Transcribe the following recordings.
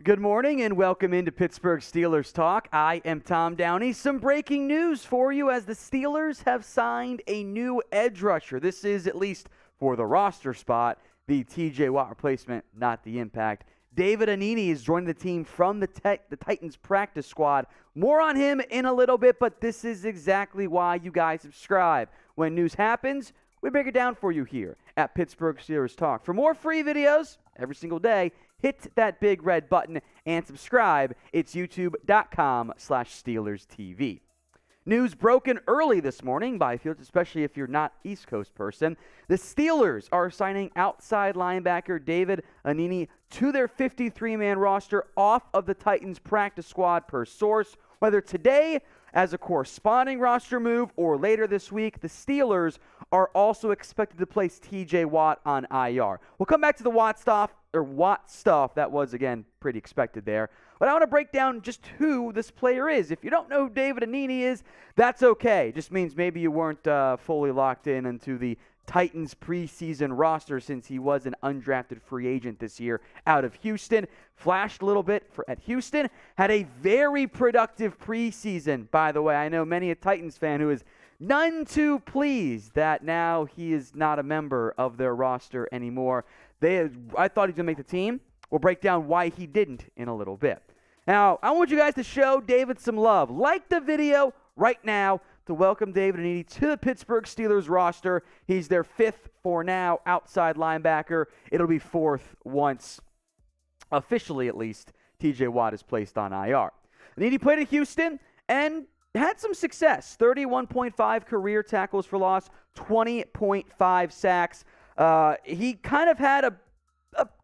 Good morning and welcome into Pittsburgh Steelers Talk. I am Tom Downey. Some breaking news for you as the Steelers have signed a new edge rusher. This is, at least for the roster spot, the TJ Watt replacement, not the impact. David Anenih is joining the team from the Titans practice squad. More on him in a little bit, but this is exactly why you guys subscribe. When news happens, we break it down for you here at Pittsburgh Steelers Talk. For more free videos every single day, hit that big red button and subscribe. It's youtube.com/SteelersTV. News broken early this morning by Fields, especially if you're not East Coast person. The Steelers are signing outside linebacker David Anenih to their 53-man roster off of the Titans practice squad per source. Whether today as a corresponding roster move or later this week, the Steelers are also expected to place TJ Watt on IR. We'll come back to the Watt stuff. That was, again, pretty expected there. But I want to break down just who this player is. If you don't know who David Anenih is, that's okay. It just means maybe you weren't fully locked in into the Titans preseason roster since he was an undrafted free agent this year out of Houston. Flashed a little bit at Houston. Had a very productive preseason, by the way. I know many a Titans fan who is none too pleased that now he is not a member of their roster anymore. I thought he was going to make the team. We'll break down why he didn't in a little bit. Now, I want you guys to show David some love. Like the video right now to welcome David Anenih to the Pittsburgh Steelers roster. He's their fifth, for now, outside linebacker. It'll be fourth once, officially at least, TJ Watt is placed on IR. Anenih played at Houston and had some success. 31.5 career tackles for loss, 20.5 sacks. He kind of had a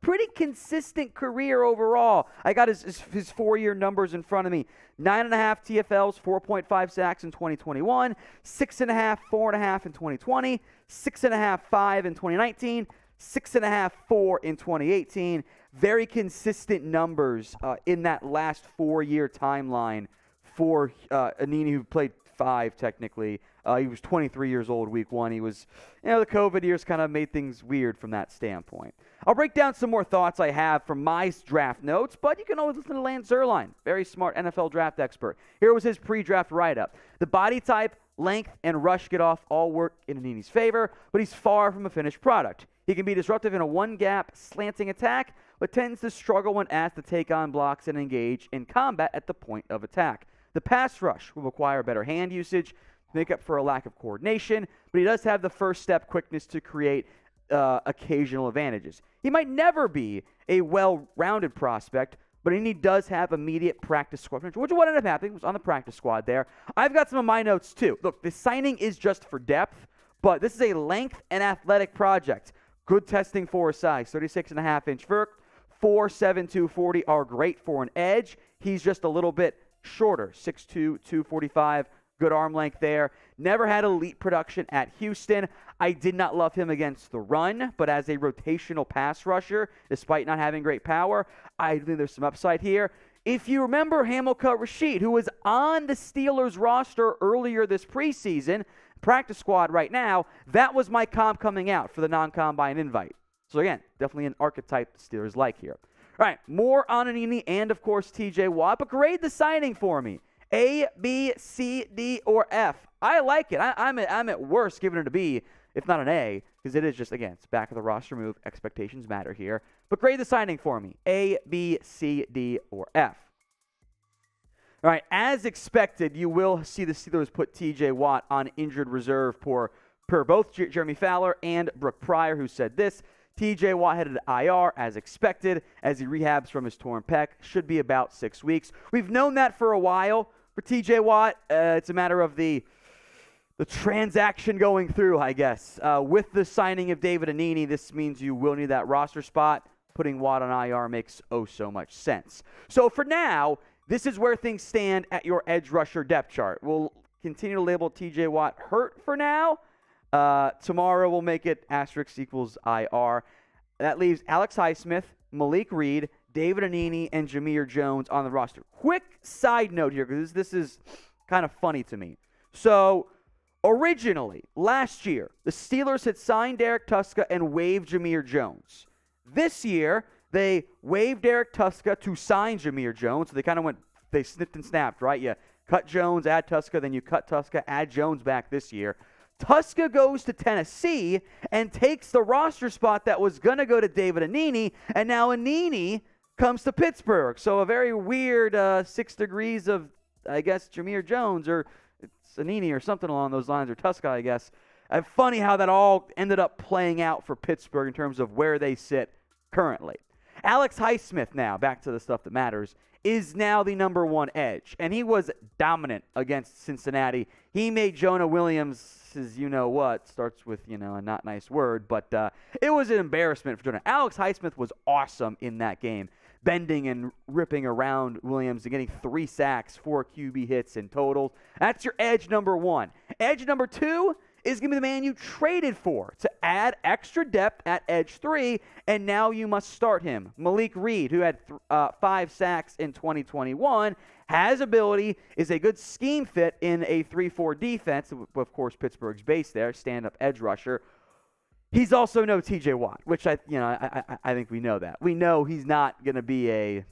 pretty consistent career overall. I got his 4-year numbers in front of me. 9.5 TFLs, 4.5 sacks in 2021, 6.5, 4.5 in 2020, 6.5, 5 in 2019, 6.5, 4 in 2018. Very consistent numbers in that last 4-year timeline for Anenih, who played 5 technically. He was 23 years old week 1. He was, the COVID years kind of made things weird from that standpoint. I'll break down some more thoughts I have from my draft notes, but you can always listen to Lance Zierlein, very smart NFL draft expert. Here was his pre-draft write-up. The body type, length, and rush get-off all work in Aneni's favor, but he's far from a finished product. He can be disruptive in a one-gap slanting attack, but tends to struggle when asked to take on blocks and engage in combat at the point of attack. The pass rush will require better hand usage to make up for a lack of coordination, but he does have the first step quickness to create occasional advantages. He might never be a well-rounded prospect, but he does have immediate practice squad potential, which is what ended up happening, was on the practice squad there. I've got some of my notes too. Look, this signing is just for depth, but this is a length and athletic project. Good testing for his size, 36.5-inch vert, 4'7", 240 are great for an edge. He's just a little bit shorter, 6'2", 245. Good arm length there. Never had elite production at Houston. I did not love him against the run, but as a rotational pass rusher, despite not having great power, I think there's some upside here. If you remember Hamilcar Rashed, who was on the Steelers roster earlier this preseason, practice squad right now, that was my comp coming out for the non-combine invite. So again, definitely an archetype the Steelers like here. All right, more on Anenih and, of course, TJ Watt, but grade the signing for me. A, B, C, D, or F. I like it. I'm at worst giving it a B, if not an A, because it is just, again, it's back of the roster move. Expectations matter here. But grade the signing for me. A, B, C, D, or F. All right, as expected, you will see the Steelers put TJ Watt on injured reserve per both Jeremy Fowler and Brooke Pryor, who said this. TJ Watt headed to IR as expected as he rehabs from his torn pec. Should be about 6 weeks. We've known that for a while. For TJ Watt, it's a matter of the transaction going through, I guess. With the signing of David Anenih, this means you will need that roster spot. Putting Watt on IR makes so much sense. So for now, this is where things stand at your edge rusher depth chart. We'll continue to label TJ Watt hurt for now. Tomorrow we'll make it asterisk equals IR. That leaves Alex Highsmith, Malik Reed, David Anenih, and Jameer Jones on the roster. Quick side note here, because this is kind of funny to me. So, originally, last year, the Steelers had signed Derek Tuszka and waived Jameer Jones. This year, They waived Derek Tuska to sign Jameer Jones. So they snipped and snapped, right? You cut Jones, add Tuska, then you cut Tuska, add Jones back this year. Tuska goes to Tennessee and takes the roster spot that was going to go to David Anenih, and now Anenih comes to Pittsburgh. So a very weird 6 degrees of, I guess, Jameer Jones, or it's Anenih or something along those lines, or Tuska, I guess. Funny how that all ended up playing out for Pittsburgh in terms of where they sit currently. Alex Highsmith now, back to the stuff that matters, is now the number 1 edge, and he was dominant against Cincinnati. He made Jonah Williams' you-know-what, starts with, a not nice word, but it was an embarrassment for Jonah. Alex Highsmith was awesome in that game, bending and ripping around Williams and getting 3 sacks, 4 QB hits in total. That's your edge number 1. Edge number 2 is going to be the man you traded for to add extra depth at edge 3, and now you must start him. Malik Reed, who had 5 sacks in 2021, has ability, is a good scheme fit in a 3-4 defense. Of course, Pittsburgh's base there, stand-up edge rusher. He's also no T.J. Watt, which I think we know that. We know he's not going to be a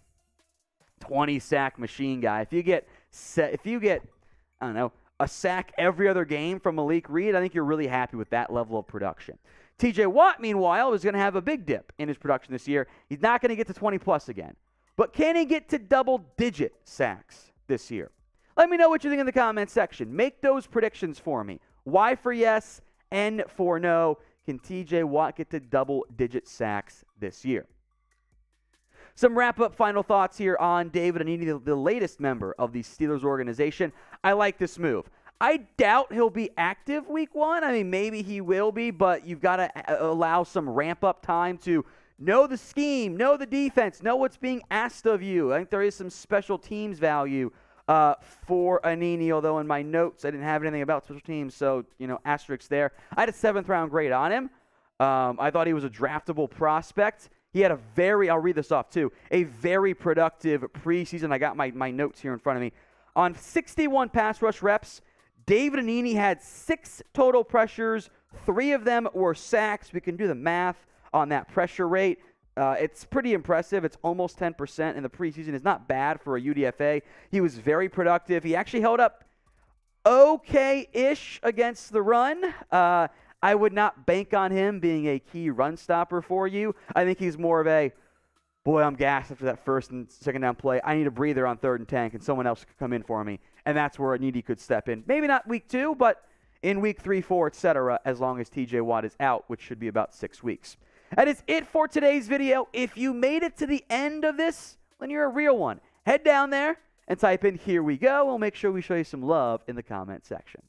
20-sack machine guy. If you get, I don't know, a sack every other game from Malik Reed, I think you're really happy with that level of production. T.J. Watt, meanwhile, is going to have a big dip in his production this year. He's not going to get to 20-plus again. But can he get to double-digit sacks this year? Let me know what you think in the comments section. Make those predictions for me. Y for yes, N for no. Can T.J. Watt get to double-digit sacks this year? Some wrap-up final thoughts here on David Anenih, the latest member of the Steelers organization. I like this move. I doubt he'll be active week 1. I mean, maybe he will be, but you've got to allow some ramp-up time to know the scheme, know the defense, know what's being asked of you. I think there is some special teams value for Anenih, although in my notes I didn't have anything about special teams, so, asterisk there. I had a 7th-round grade on him. I thought he was a draftable prospect. He had I'll read this off too, a very productive preseason. I got my notes here in front of me. On 61 pass rush reps, David Anenih had 6 total pressures. 3 of them were sacks. We can do the math on that pressure rate. It's pretty impressive. It's almost 10% in the preseason. It's not bad for a UDFA. He was very productive. He actually held up okay-ish against the run. I would not bank on him being a key run stopper for you. I think he's more of a, boy, I'm gassed after that first and second down play. I need a breather on 3rd and 10. Can someone else come in for me? And that's where Anenih could step in. Maybe not week 2, but in week 3, 4, etc., as long as T.J. Watt is out, which should be about 6 weeks. That is it for today's video. If you made it to the end of this, then you're a real one. Head down there and type in "Here we go." We'll make sure we show you some love in the comment section.